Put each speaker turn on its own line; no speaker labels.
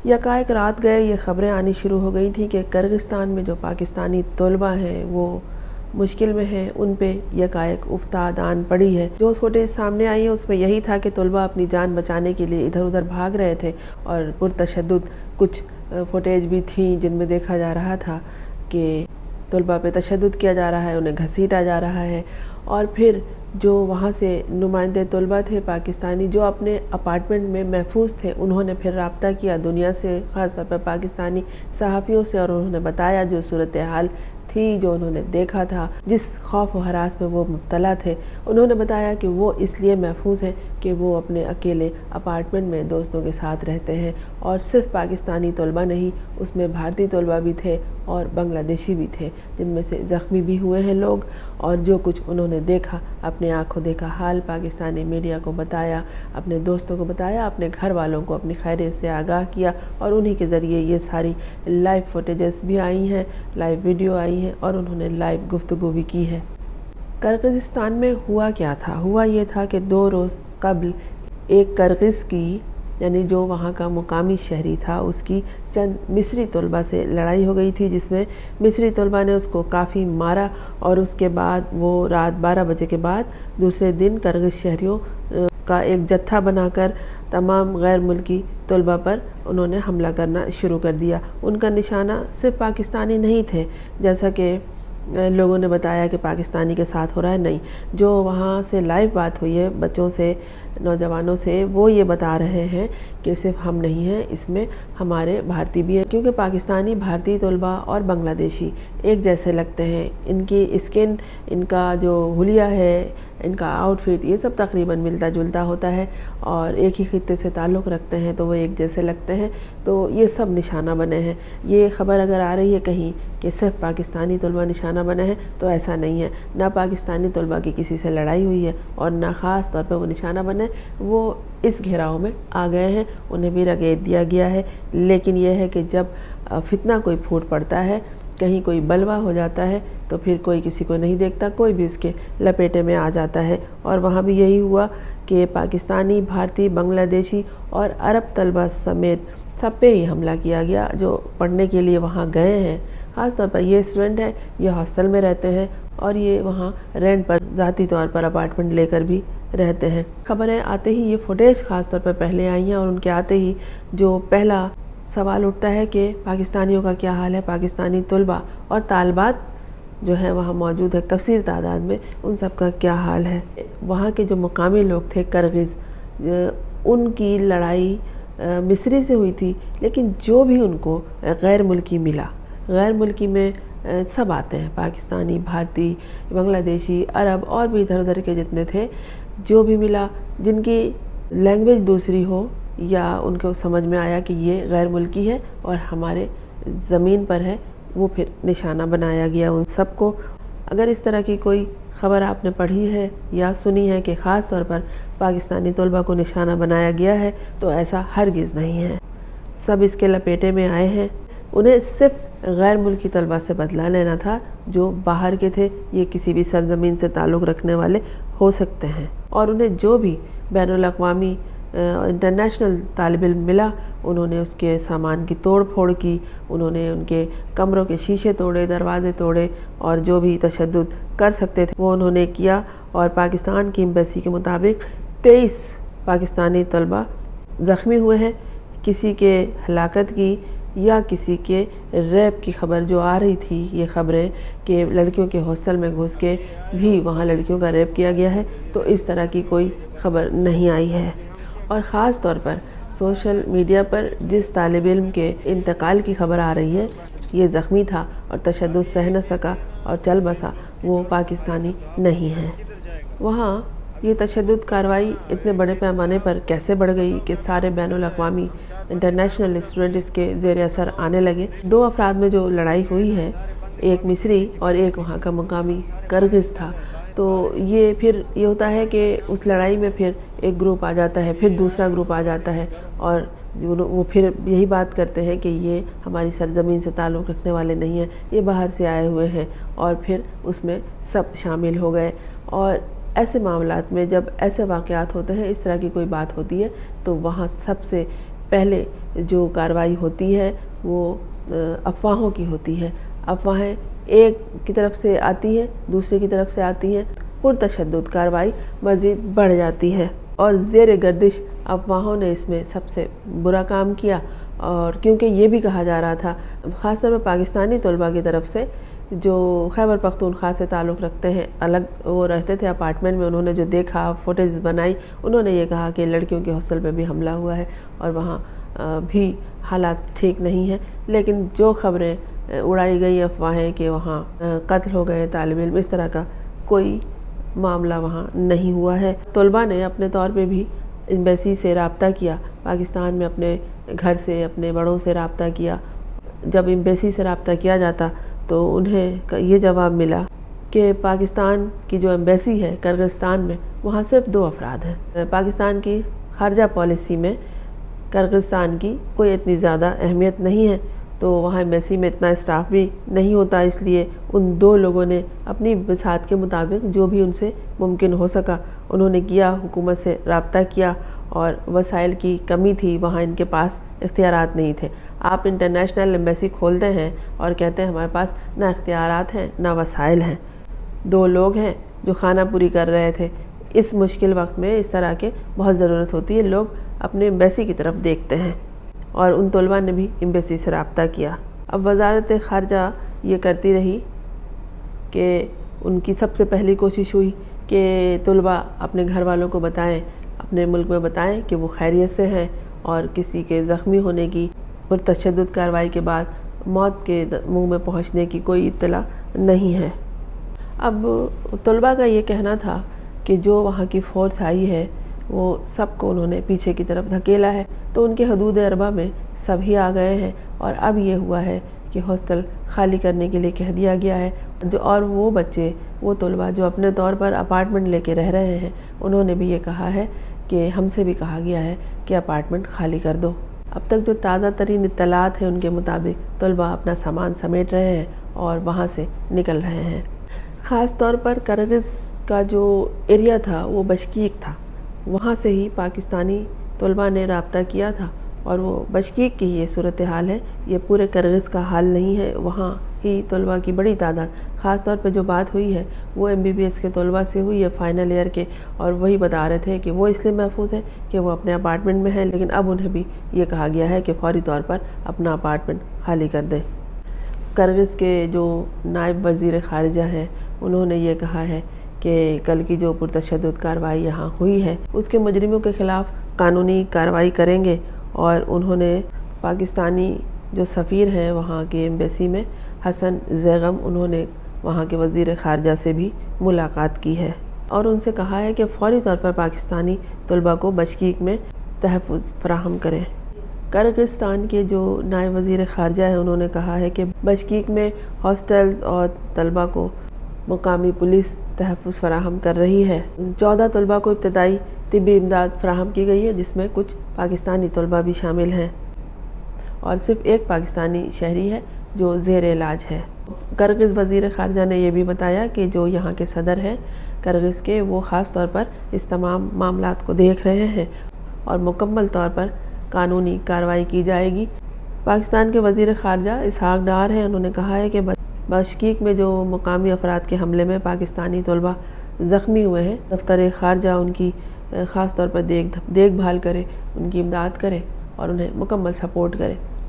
یکایک رات گئے یہ خبریں آنی شروع ہو گئی تھیں کہ کرغستان میں جو پاکستانی طلبہ ہیں وہ مشکل میں ہیں، ان پہ یکایک افتاد آن پڑی ہے۔ جو فوٹیج سامنے آئی ہے اس میں یہی تھا کہ طلبہ اپنی جان بچانے کے لیے ادھر ادھر بھاگ رہے تھے، اور پرتشدد کچھ فوٹیج بھی تھیں جن میں دیکھا جا رہا تھا کہ طلبہ پہ تشدد کیا جا رہا ہے، انہیں گھسیٹا جا رہا ہے۔ اور پھر جو وہاں سے نمائندے طلبہ تھے پاکستانی جو اپنے اپارٹمنٹ میں محفوظ تھے، انہوں نے پھر رابطہ کیا دنیا سے، خاص طور پر پاکستانی صحافیوں سے، اور انہوں نے بتایا جو صورتحال تھی، جو انہوں نے دیکھا تھا، جس خوف و ہراس میں وہ مبتلا تھے۔ انہوں نے بتایا کہ وہ اس لیے محفوظ ہیں کہ وہ اپنے اکیلے اپارٹمنٹ میں دوستوں کے ساتھ رہتے ہیں، اور صرف پاکستانی طلبہ نہیں، اس میں بھارتی طلبہ بھی تھے اور بنگلہ دیشی بھی تھے، جن میں سے زخمی بھی ہوئے ہیں لوگ۔ اور جو کچھ انہوں نے دیکھا، اپنے آنکھوں دیکھا حال پاکستانی میڈیا کو بتایا، اپنے دوستوں کو بتایا، اپنے گھر والوں کو اپنی خیریت سے آگاہ کیا، اور انہی کے ذریعے یہ ساری لائیو فوٹیجز بھی آئی ہیں، لائیو ویڈیو آئی ہیں، اور انہوں نے لائیو گفتگو بھی کی ہے۔ کرغزستان میں ہوا کیا تھا؟ ہوا یہ تھا کہ 2 روز قبل ایک کرغز کی، یعنی جو وہاں کا مقامی شہری تھا، اس کی چند مصری طلبہ سے لڑائی ہو گئی تھی، جس میں مصری طلبہ نے اس کو کافی مارا، اور اس کے بعد وہ رات 12 بجے کے بعد دوسرے دن کرغز شہریوں کا ایک جتھا بنا کر تمام غیر ملکی طلبہ پر انہوں نے حملہ کرنا شروع کر دیا۔ ان کا نشانہ صرف پاکستانی نہیں تھے، جیسا کہ لوگوں نے بتایا کہ پاکستانی کے ساتھ ہو رہا ہے، نہیں، جو وہاں سے لائیو بات ہوئی ہے بچوں سے، نوجوانوں سے، وہ یہ بتا رہے ہیں کہ صرف ہم نہیں ہیں، اس میں ہمارے بھارتی بھی ہیں، کیونکہ پاکستانی بھارتی طلبہ اور بنگلہ دیشی ایک جیسے لگتے ہیں، ان کی اسکن، ان کا جو حلیہ ہے، ان کا آؤٹ فٹ، یہ سب تقریباً ملتا جلتا ہوتا ہے، اور ایک ہی خطے سے تعلق رکھتے ہیں، تو وہ ایک جیسے لگتے ہیں، تو یہ سب نشانہ بنے ہیں۔ یہ خبر اگر آ رہی ہے کہیں کہ صرف پاکستانی طلبہ نشانہ بنے ہیں، تو ایسا نہیں ہے، نہ پاکستانی طلبہ کی کسی سے لڑائی ہوئی ہے، اور نہ خاص طور پہ وہ نشانہ بنے، وہ اس گھیراؤ میں آ گئے ہیں، انہیں بھی رگیٹ دیا گیا ہے۔ لیکن یہ ہے کہ جب فتنہ کوئی پھوٹ پڑتا ہے، کہیں کوئی بلوہ ہو جاتا ہے، تو پھر کوئی کسی کو نہیں دیکھتا، کوئی بھی اس کے لپیٹے میں آ جاتا ہے، اور وہاں بھی یہی ہوا کہ پاکستانی، بھارتی، بنگلہ دیشی اور عرب طلبہ سمیت سب پہ ہی حملہ کیا گیا جو پڑھنے کے لیے وہاں گئے ہیں۔ خاص طور پر یہ اسٹوڈنٹ ہیں، یہ ہاسٹل میں رہتے ہیں، اور یہ وہاں رینٹ پر ذاتی طور پر اپارٹمنٹ لے کر بھی رہتے ہیں۔ خبریں آتے ہی یہ فوٹیج خاص طور پر پہلے آئی ہیں، اور ان کے آتے ہی جو پہلا سوال اٹھتا ہے کہ پاکستانیوں کا کیا حال ہے، پاکستانی طلبہ اور طالبات جو ہیں وہاں موجود ہے کثیر تعداد میں، ان سب کا کیا حال ہے۔ وہاں کے جو مقامی لوگ تھے کرغز، ان کی لڑائی مصری سے ہوئی تھی، لیکن جو بھی ان کو غیر ملکی ملا، غیر ملکی میں سب آتے ہیں، پاکستانی، بھارتی، بنگلہ دیشی، عرب، اور بھی ادھر ادھر کے جتنے تھے، جو بھی ملا، جن کی لینگویج دوسری ہو، یا ان کو سمجھ میں آیا کہ یہ غیر ملکی ہے اور ہمارے زمین پر ہے، وہ پھر نشانہ بنایا گیا ان سب کو۔ اگر اس طرح کی کوئی خبر آپ نے پڑھی ہے یا سنی ہے کہ خاص طور پر پاکستانی طلبہ کو نشانہ بنایا گیا ہے، تو ایسا ہرگز نہیں ہے، سب اس کے لپیٹے میں آئے ہیں۔ انہیں صرف غیر ملکی طلبہ سے بدلہ لینا تھا جو باہر کے تھے، یہ کسی بھی سرزمین سے تعلق رکھنے والے ہو سکتے ہیں، اور انہیں جو بھی بین الاقوامی انٹرنیشنل طالب علم ملا، انہوں نے اس کے سامان کی توڑ پھوڑ کی، انہوں نے ان کے کمروں کے شیشے توڑے، دروازے توڑے، اور جو بھی تشدد کر سکتے تھے وہ انہوں نے کیا۔ اور پاکستان کی ایمبیسی کے مطابق 23 پاکستانی طلبہ زخمی ہوئے ہیں۔ کسی کے ہلاکت کی یا کسی کے ریپ کی خبر جو آ رہی تھی، یہ خبریں کہ لڑکیوں کے ہاسٹل میں گھس کے بھی وہاں لڑکیوں کا ریپ کیا گیا ہے، تو اس طرح کی کوئی خبر نہیں آئی ہے۔ اور خاص طور پر سوشل میڈیا پر جس طالب علم کے انتقال کی خبر آ رہی ہے، یہ زخمی تھا اور تشدد سہ نہ سکا اور چل بسا، وہ پاکستانی نہیں ہے۔ وہاں یہ تشدد کارروائی اتنے بڑے پیمانے پر کیسے بڑھ گئی کہ سارے بین الاقوامی انٹرنیشنل اسٹوڈنٹ اس کے زیر اثر آنے لگے۔ 2 افراد میں جو لڑائی ہوئی ہے، ایک مصری اور ایک وہاں کا مقامی کرغز تھا، تو یہ پھر یہ ہوتا ہے کہ اس لڑائی میں پھر ایک گروپ آ جاتا ہے، پھر دوسرا گروپ آ جاتا ہے، اور وہ پھر یہی بات کرتے ہیں کہ یہ ہماری سرزمین سے تعلق رکھنے والے نہیں ہیں، یہ باہر سے آئے ہوئے ہیں، اور پھر اس میں سب شامل ہو گئے۔ اور ایسے معاملات میں جب ایسے واقعات ہوتے ہیں، اس طرح کی کوئی بات ہوتی ہے، تو وہاں سب سے پہلے جو کارروائی ہوتی ہے وہ افواہوں کی ہوتی ہے. افواہیں ایک کی طرف سے آتی ہیں، دوسرے کی طرف سے آتی ہیں، پرتشدد کارروائی مزید بڑھ جاتی ہے. اور زیر گردش افواہوں نے اس میں سب سے برا کام کیا. اور کیونکہ یہ بھی کہا جا رہا تھا خاص طور پر پاکستانی طلباء کی طرف سے جو خیبر پختونخوا سے تعلق رکھتے ہیں، الگ وہ رہتے تھے اپارٹمنٹ میں، انہوں نے جو دیکھا، فوٹیج بنائی، انہوں نے یہ کہا کہ لڑکیوں کے ہاسٹل پہ بھی حملہ ہوا ہے اور وہاں بھی حالات ٹھیک نہیں ہیں. لیکن جو خبریں اڑائی گئی افواہیں کہ وہاں قتل ہو گئے طالب علم، اس طرح کا کوئی معاملہ وہاں نہیں ہوا ہے. طلباء نے اپنے طور پہ بھی ایمبیسی سے رابطہ کیا، پاکستان میں اپنے گھر سے، اپنے بڑوں سے رابطہ کیا. جب ایمبیسی سے رابطہ کیا جاتا تو انہیں یہ جواب ملا کہ پاکستان کی جو ایمبیسی ہے کرغزستان میں، وہاں صرف 2 افراد ہیں. پاکستان کی خارجہ پالیسی میں کرغزستان کی کوئی اتنی زیادہ اہمیت نہیں ہے، تو وہاں ایمبیسی میں اتنا اسٹاف بھی نہیں ہوتا. اس لیے ان 2 لوگوں نے اپنی بساط کے مطابق جو بھی ان سے ممکن ہو سکا انہوں نے کیا، حکومت سے رابطہ کیا. اور وسائل کی کمی تھی، وہاں ان کے پاس اختیارات نہیں تھے. آپ انٹرنیشنل ایمبیسی کھولتے ہیں اور کہتے ہیں ہمارے پاس نہ اختیارات ہیں نہ وسائل ہیں. 2 لوگ ہیں جو خانہ پوری کر رہے تھے. اس مشکل وقت میں اس طرح کے بہت ضرورت ہوتی ہے، لوگ اپنے ایمبیسی کی طرف دیکھتے ہیں. اور ان طلباء نے بھی ایمبیسی سے رابطہ کیا. اب وزارت خارجہ یہ کرتی رہی کہ ان کی سب سے پہلی کوشش ہوئی کہ طلباء اپنے گھر والوں کو بتائیں، اپنے ملک میں بتائیں کہ وہ خیریت سے ہیں اور کسی کے زخمی ہونے کی، پرتشدد کارروائی کے بعد موت کے منہ میں پہنچنے کی کوئی اطلاع نہیں ہے. اب طلباء کا یہ کہنا تھا کہ جو وہاں کی فورس آئی ہے وہ سب کو انہوں نے پیچھے کی طرف دھکیلا ہے، تو ان کے حدود اربع میں سبھی آ گئے ہیں. اور اب یہ ہوا ہے کہ ہاسٹل خالی کرنے کے لیے کہہ دیا گیا ہے. اور وہ بچے، وہ طلباء جو اپنے طور پر اپارٹمنٹ لے کے رہ رہے ہیں، انہوں نے بھی یہ کہا ہے کہ ہم سے بھی کہا گیا ہے کہ اپارٹمنٹ خالی کر دو. اب تک جو تازہ ترین اطلاعات ہیں ان کے مطابق طلباء اپنا سامان سمیٹ رہے ہیں اور وہاں سے نکل رہے ہیں. خاص طور پر کرغز کا جو ایریا تھا وہ بشکیک تھا، وہاں سے ہی پاکستانی طلباء نے رابطہ کیا تھا. اور وہ بشکیک کی یہ صورتحال ہے، یہ پورے کرغز کا حال نہیں ہے. وہاں ہی طلباء کی بڑی تعداد، خاص طور پہ جو بات ہوئی ہے وہ MBBS کے طلباء سے ہوئی ہے فائنل ایئر کے، اور وہی بتا رہے تھے کہ وہ اس لیے محفوظ ہیں کہ وہ اپنے اپارٹمنٹ میں ہیں. لیکن اب انہیں بھی یہ کہا گیا ہے کہ فوری طور پر اپنا اپارٹمنٹ خالی کر دیں. کرغز کے جو نائب وزیر خارجہ ہیں انہوں نے یہ کہا ہے کہ کل کی جو پرتشدد کارروائی یہاں ہوئی ہے اس کے مجرموں کے خلاف قانونی کارروائی کریں گے. اور انہوں نے پاکستانی جو سفیر ہیں وہاں کے ایمبیسی میں، حسن زیغم، انہوں نے وہاں کے وزیر خارجہ سے بھی ملاقات کی ہے اور ان سے کہا ہے کہ فوری طور پر پاکستانی طلباء کو بشکیک میں تحفظ فراہم کریں. کرغزستان کے جو نائب وزیر خارجہ ہیں انہوں نے کہا ہے کہ بشکیک میں ہاسٹلز اور طلباء کو مقامی پولیس تحفظ فراہم کر رہی ہے. 14 طلباء کو ابتدائی طبی امداد فراہم کی گئی ہے، جس میں کچھ پاکستانی طلباء بھی شامل ہیں اور صرف ایک پاکستانی شہری ہے جو زیر علاج ہے. کرغز وزیر خارجہ نے یہ بھی بتایا کہ جو یہاں کے صدر ہیں کرغز کے، وہ خاص طور پر اس تمام معاملات کو دیکھ رہے ہیں اور مکمل طور پر قانونی کارروائی کی جائے گی. پاکستان کے وزیر خارجہ اسحاق ڈار ہیں، انہوں نے کہا ہے کہ بشکیک میں جو مقامی افراد کے حملے میں پاکستانی طلباء زخمی ہوئے ہیں، دفتر خارجہ ان کی خاص طور پر دیکھ بھال کرے، ان کی امداد کرے اور انہیں مکمل سپورٹ کرے.